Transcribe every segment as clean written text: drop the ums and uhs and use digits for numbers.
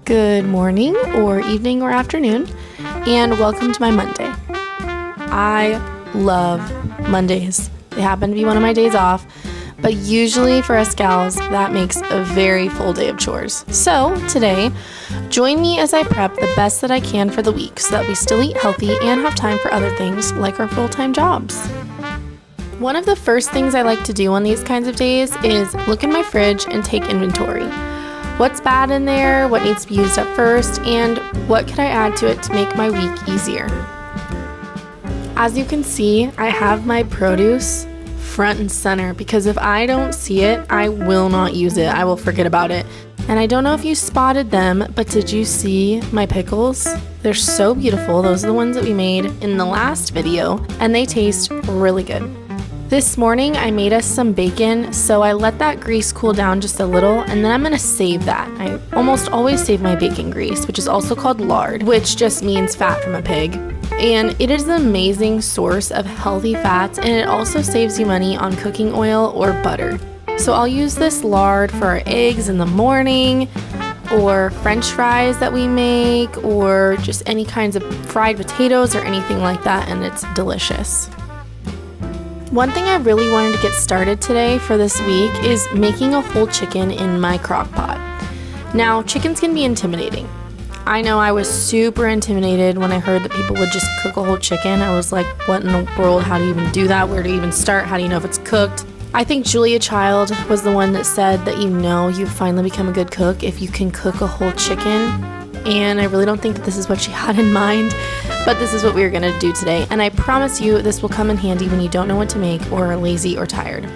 Good morning or evening or afternoon, and welcome to my Monday. I love Mondays. They happen to be one of my days off, but usually for us gals, that makes a very full day of chores. So today, join me as I prep the best that I can for the week so that we still eat healthy and have time for other things like our full-time jobs. One of the first things I like to do on these kinds of days is look in my fridge and take inventory. What's bad in there, what needs to be used up first, and what could I add to it to make my week easier? As you can see, I have my produce front and center because if I don't see it, I will not use it. I will forget about it. And I don't know if you spotted them, but did you see my pickles? They're so beautiful. Those are the ones that we made in the last video, and they taste really good. This morning I made us some bacon, so I let that grease cool down just a little, and then I'm gonna save that. I almost always save my bacon grease, which is also called lard, which just means fat from a pig. And it is an amazing source of healthy fats, and it also saves you money on cooking oil or butter. So I'll use this lard for our eggs in the morning, or French fries that we make, or just any kinds of fried potatoes or anything like that, and it's delicious. One thing I really wanted to get started today for this week is making a whole chicken in my crock pot. Now, chickens can be intimidating. I know I was super intimidated when I heard that people would just cook a whole chicken. I was like, what in the world? How do you even do that? Where do you even start? How do you know if it's cooked? I think Julia Child was the one that said that you've finally become a good cook if you can cook a whole chicken. And I really don't think that this is what she had in mind, but this is what we're gonna do today. And I promise you this will come in handy when you don't know what to make or are lazy or tired.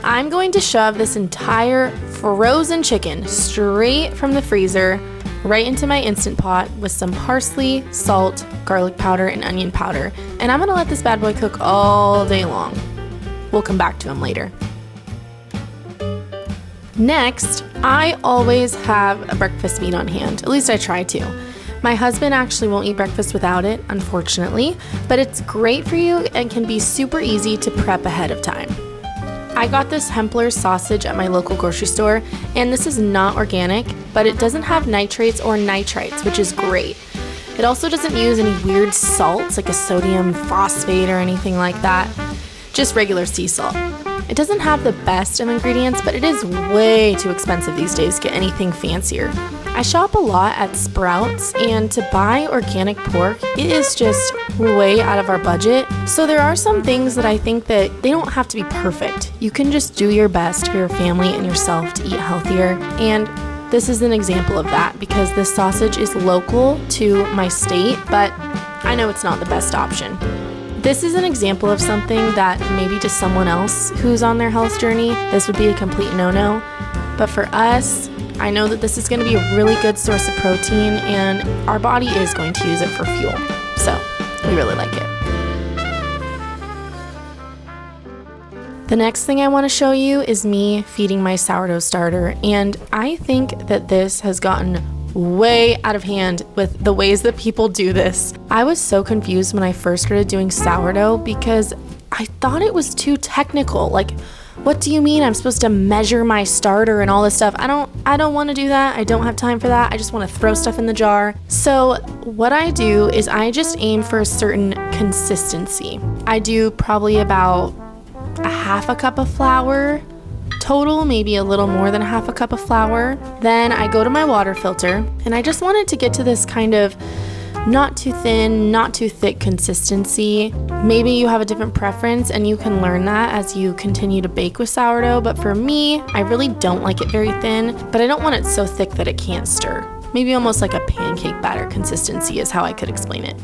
I'm going to shove this entire frozen chicken straight from the freezer right into my Instant Pot with some parsley, salt, garlic powder, and onion powder. And I'm gonna let this bad boy cook all day long. We'll come back to him later. Next, I always have a breakfast meat on hand. At least I try to. My husband actually won't eat breakfast without it, unfortunately, but it's great for you and can be super easy to prep ahead of time. I got this Hempler's sausage at my local grocery store, and this is not organic, but it doesn't have nitrates or nitrites, which is great. It also doesn't use any weird salts like a sodium phosphate or anything like that, just regular sea salt. It doesn't have the best of ingredients, but it is way too expensive these days to get anything fancier. I shop a lot at Sprouts, and to buy organic pork, it is just way out of our budget. So there are some things that I think that they don't have to be perfect. You can just do your best for your family and yourself to eat healthier. And this is an example of that because this sausage is local to my state, but I know it's not the best option. This is an example of something that maybe to someone else who's on their health journey, this would be a complete no-no. But for us, I know that this is going to be a really good source of protein, and our body is going to use it for fuel. So we really like it. The next thing I want to show you is me feeding my sourdough starter, and I think that this has gotten way out of hand with the ways that people do this. I was so confused when I first started doing sourdough because I thought it was too technical. Like, what do you mean I'm supposed to measure my starter and all this stuff? I don't want to do that. I don't have time for that. I just want to throw stuff in the jar. So what I do is I just aim for a certain consistency. I do probably about a half a cup of flour total, maybe a little more than a half a cup of flour. Then I go to my water filter, and I just wanted to get to this kind of not too thin, not too thick consistency. Maybe you have a different preference and you can learn that as you continue to bake with sourdough, but for me, I really don't like it very thin, but I don't want it so thick that it can't stir. Maybe almost like a pancake batter consistency is how I could explain it.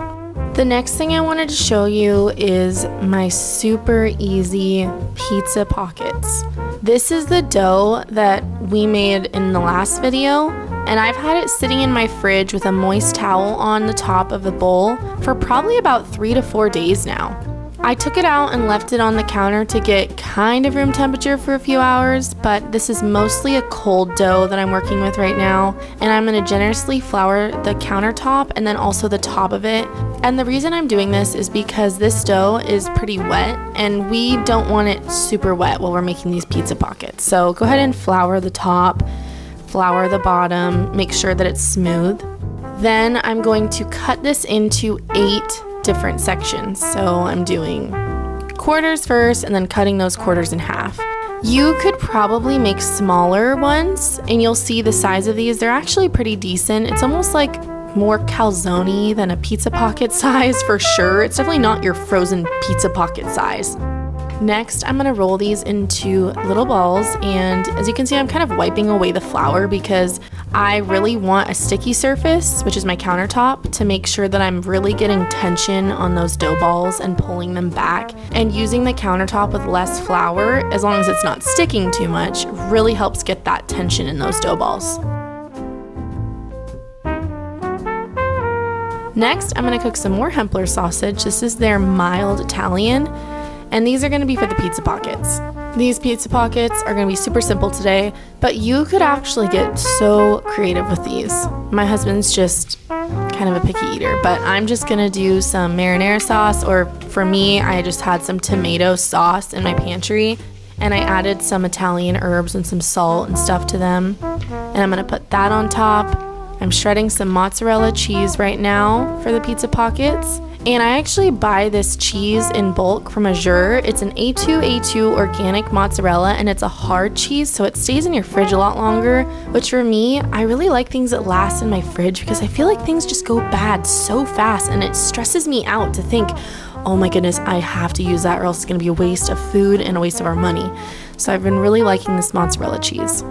The next thing I wanted to show you is my super easy pizza pockets. This is the dough that we made in the last video, and I've had it sitting in my fridge with a moist towel on the top of the bowl for probably about 3 to 4 days now. I took it out and left it on the counter to get kind of room temperature for a few hours, but this is mostly a cold dough that I'm working with right now, and I'm going to generously flour the countertop and then also the top of it. And the reason I'm doing this is because this dough is pretty wet, and we don't want it super wet while we're making these pizza pockets. So go ahead and flour the top, flour the bottom, make sure that it's smooth. Then I'm going to cut this into 8 different sections. So I'm doing quarters first and then cutting those quarters in half. You could probably make smaller ones and you'll see the size of these. They're actually pretty decent. It's almost like more calzone than a pizza pocket size for sure. It's definitely not your frozen pizza pocket size. Next, I'm gonna roll these into little balls, and as you can see, I'm kind of wiping away the flour because I really want a sticky surface, which is my countertop, to make sure that I'm really getting tension on those dough balls and pulling them back. And using the countertop with less flour, as long as it's not sticking too much, really helps get that tension in those dough balls. Next, I'm gonna cook some more Hempler sausage. This is their mild Italian. And these are gonna be for the pizza pockets. These pizza pockets are gonna be super simple today, but you could actually get so creative with these. My husband's just kind of a picky eater, but I'm just gonna do some marinara sauce, or for me, I just had some tomato sauce in my pantry, and I added some Italian herbs and some salt and stuff to them. And I'm gonna put that on top. I'm shredding some mozzarella cheese right now for the pizza pockets. And I actually buy this cheese in bulk from Azure. It's an A2 organic mozzarella, and it's a hard cheese, so it stays in your fridge a lot longer, which for me, I really like things that last in my fridge because I feel like things just go bad so fast, and it stresses me out to think, oh my goodness, I have to use that or else it's gonna be a waste of food and a waste of our money. So I've been really liking this mozzarella cheese.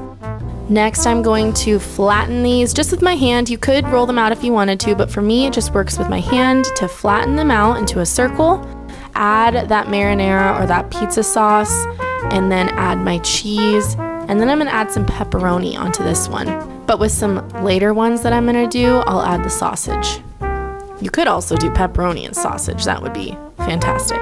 Next, I'm going to flatten these just with my hand. You could roll them out if you wanted to, but for me, it just works with my hand to flatten them out into a circle, add that marinara or that pizza sauce, and then add my cheese. And then I'm gonna add some pepperoni onto this one. But with some later ones that I'm gonna do, I'll add the sausage. You could also do pepperoni and sausage. That would be fantastic.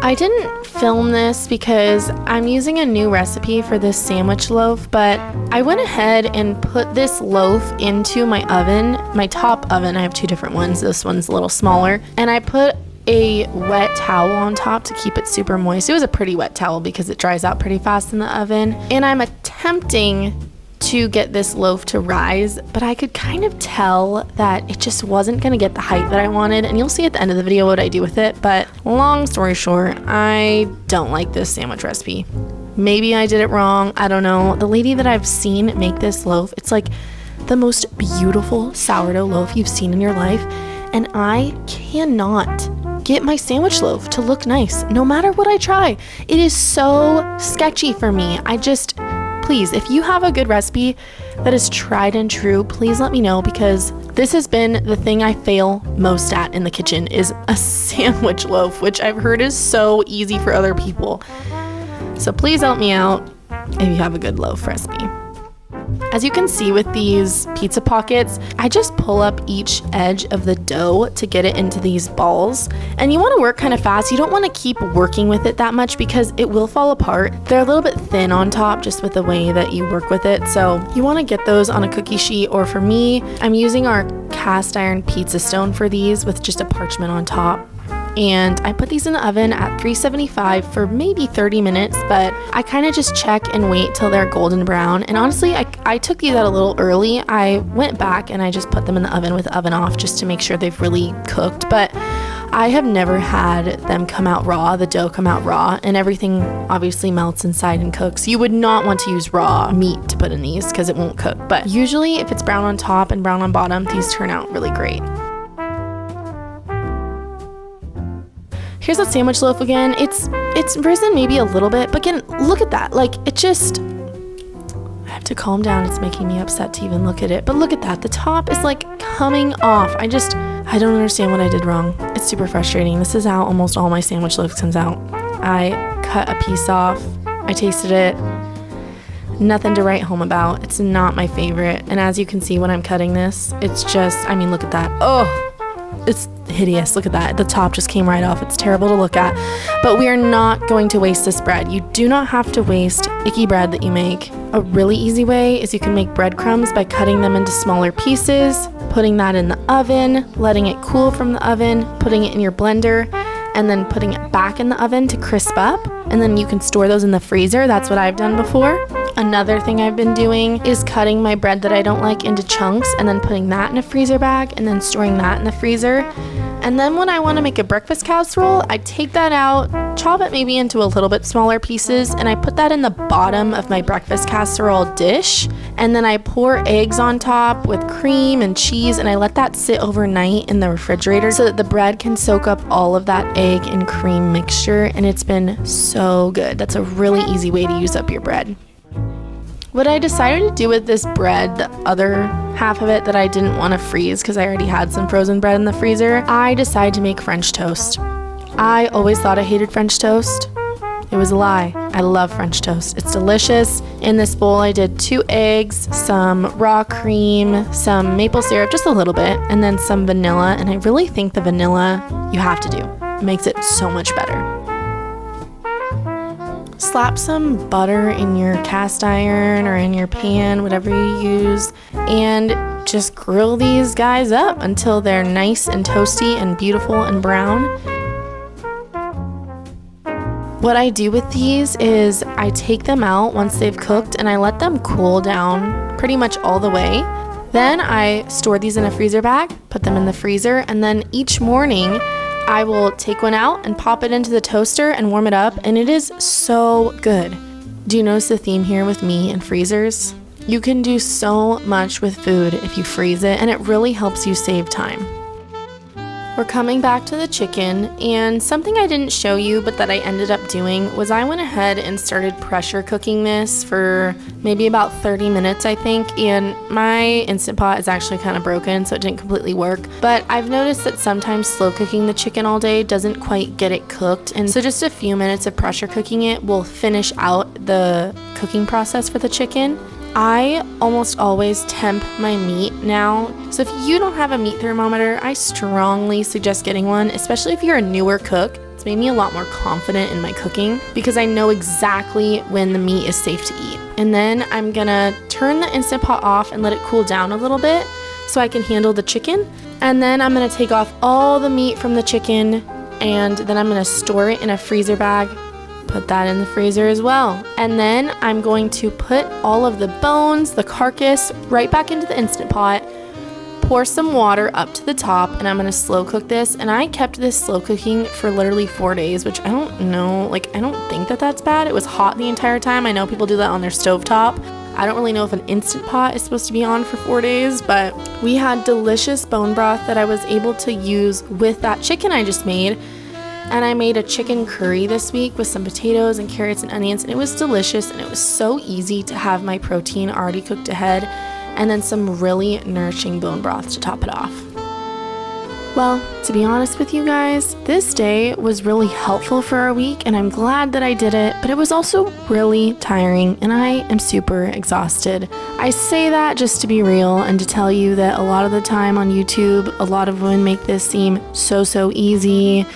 I didn't film this because I'm using a new recipe for this sandwich loaf, but I went ahead and put this loaf into my oven, my top oven. I have 2 different ones. This one's a little smaller. And I put a wet towel on top to keep it super moist. It was a pretty wet towel because it dries out pretty fast in the oven. And I'm attempting to get this loaf to rise, but I could kind of tell that it just wasn't gonna get the height that I wanted, and you'll see at the end of the video what I do with it. But long story short, I don't like this sandwich recipe. Maybe I did it wrong, I don't know. The lady that I've seen make this loaf, it's like the most beautiful sourdough loaf you've seen in your life, and I cannot get my sandwich loaf to look nice no matter what I try. It is so sketchy for me. Please, if you have a good recipe that is tried and true, please let me know, because this has been the thing I fail most at in the kitchen is a sandwich loaf, which I've heard is so easy for other people. So please help me out if you have a good loaf recipe. As you can see with these pizza pockets, I just pull up each edge of the dough to get it into these balls. And you want to work kind of fast. You don't want to keep working with it that much because it will fall apart. They're a little bit thin on top just with the way that you work with it. So you want to get those on a cookie sheet, or for me, I'm using our cast iron pizza stone for these with just a parchment on top. And I put these in the oven at 375 for maybe 30 minutes, but I kind of just check and wait till they're golden brown. And honestly, I took these out a little early. I went back and I just put them in the oven with the oven off just to make sure they've really cooked. But I have never had them come out raw, the dough come out raw, and everything obviously melts inside and cooks. You would not want to use raw meat to put in these because it won't cook. But usually if it's brown on top and brown on bottom, these turn out really great. Here's that sandwich loaf again. It's risen maybe a little bit, but again, look at that. Like, it just, I have to calm down. It's making me upset to even look at it. But look at that. The top is like coming off. I don't understand what I did wrong. It's super frustrating. This is how almost all my sandwich loaf comes out. I cut a piece off. I tasted it. Nothing to write home about. It's not my favorite. And as you can see when I'm cutting this, it's just, I mean, look at that. Oh, it's hideous. Look at that. The top just came right off. It's terrible to look at. But we are not going to waste this bread. You do not have to waste icky bread that you make. A really easy way is you can make breadcrumbs by cutting them into smaller pieces, putting that in the oven, letting it cool from the oven, putting it in your blender, and then putting it back in the oven to crisp up. And then you can store those in the freezer. That's what I've done before. Another thing I've been doing is cutting my bread that I don't like into chunks and then putting that in a freezer bag and then storing that in the freezer. And then when I want to make a breakfast casserole, I take that out, chop it maybe into a little bit smaller pieces, and I put that in the bottom of my breakfast casserole dish. And then I pour eggs on top with cream and cheese, and I let that sit overnight in the refrigerator so that the bread can soak up all of that egg and cream mixture, and it's been so good. That's a really easy way to use up your bread. What I decided to do with this bread, the other half of it that I didn't want to freeze because I already had some frozen bread in the freezer, I decided to make French toast. I always thought I hated French toast. It was a lie. I love French toast. It's delicious. In this bowl, I did 2 eggs, some raw cream, some maple syrup, just a little bit, and then some vanilla. And I really think the vanilla you have to do. It makes it so much better. Slap some butter in your cast iron or in your pan, whatever you use, and just grill these guys up until they're nice and toasty and beautiful and brown. What I do with these is I take them out once they've cooked and I let them cool down pretty much all the way. Then I store these in a freezer bag, put them in the freezer, and then each morning I will take one out and pop it into the toaster and warm it up, and it is so good. Do you notice the theme here with me and freezers? You can do so much with food if you freeze it, and it really helps you save time. We're coming back to the chicken, and something I didn't show you but that I ended up doing was I went ahead and started pressure cooking this for maybe about 30 minutes, I think, and my Instant Pot is actually kind of broken, so it didn't completely work. But I've noticed that sometimes slow cooking the chicken all day doesn't quite get it cooked, and so just a few minutes of pressure cooking it will finish out the cooking process for the chicken. I almost always temp my meat now, so if you don't have a meat thermometer, I strongly suggest getting one, especially if you're a newer cook. It's made me a lot more confident in my cooking because I know exactly when the meat is safe to eat. And then I'm gonna turn the Instant Pot off and let it cool down a little bit so I can handle the chicken. And then I'm gonna take off all the meat from the chicken, and then I'm gonna store it in a freezer bag. Put that in the freezer as well. And then I'm going to put all of the bones, the carcass, right back into the Instant Pot, pour some water up to the top, and I'm gonna slow cook this. And I kept this slow cooking for literally 4 days, which I don't know, I don't think that that's bad. It was hot the entire time. I know people do that on their stovetop. I don't really know if an Instant Pot is supposed to be on for 4 days, but we had delicious bone broth that I was able to use with that chicken I just made. And I made a chicken curry this week with some potatoes and carrots and onions, and it was delicious, and it was so easy to have my protein already cooked ahead, and then some really nourishing bone broth to top it off. Well, to be honest with you guys, this day was really helpful for our week, and I'm glad that I did it, but it was also really tiring, and I am super exhausted. I say that just to be real and to tell you that a lot of the time on YouTube, a lot of women make this seem so easy,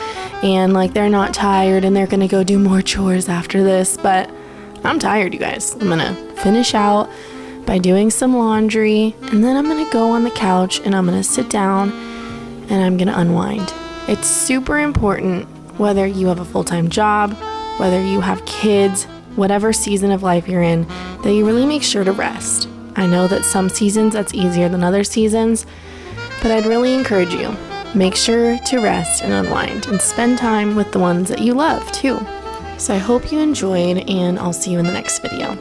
and like they're not tired and they're gonna go do more chores after this, but I'm tired, you guys. I'm gonna finish out by doing some laundry, and then I'm gonna go on the couch and I'm gonna sit down and I'm gonna unwind. It's super important, whether you have a full-time job, whether you have kids, whatever season of life you're in, that you really make sure to rest. I know that some seasons that's easier than other seasons, but I'd really encourage you, make sure to rest and unwind and spend time with the ones that you love too. So I hope you enjoyed, and I'll see you in the next video.